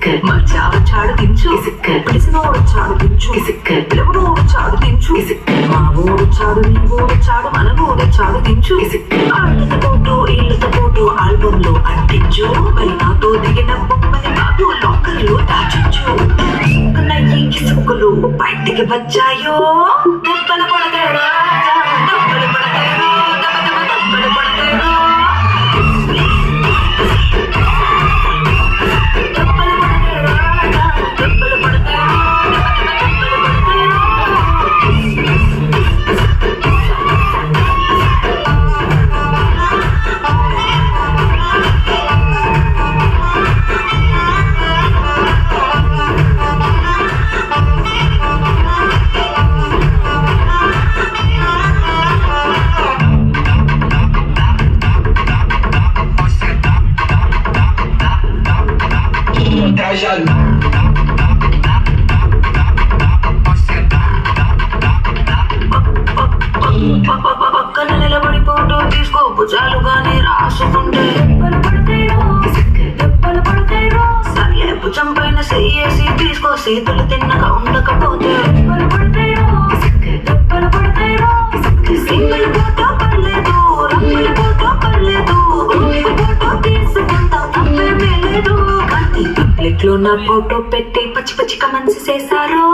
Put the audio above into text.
మర్చాడు చాడు దించు పిలిసినోడు చాడు దించు పిలువునోడు చాడు దించు మా ఊడు చాడు నీ ఊడు చాడు మన ఊడు చాడు దించు ఆళ్ళతో ఫోటో ఇళ్ళతో ఫోటో ఆల్బమ్ లో అంటించు మరి నాతో దిగిన బొమ్మని బాబు లోకల్లో దాచించు సుక్కులు బయటికి వచ్చాయో దెబ్బల పడతారా దెబ్బలు పడతారో దెబ్బలు పడతారో పక్కన నిలబడి ఫోటో తీసుకో భుజాలుగానే రాసుకుంటే దెబ్బలు పడతాయిరో సర్లే భుజం పైన చెయ్యేసి తీసుకో చేతులు తిన్నగా ఉండకపోతే దెబ్బలు పడతాయిరో సింగిల్ ఫోటో పర్లేదు రంగుల ఫోటో పర్లేదు గ్రూప్ ఫోటో తీసుకుంటా తప్పేమీ లేదు కానీ పబ్లిక్ లో నా ఫోటో పెట్టి పచ్చి పచ్చి కమెంట్స్ చేశారు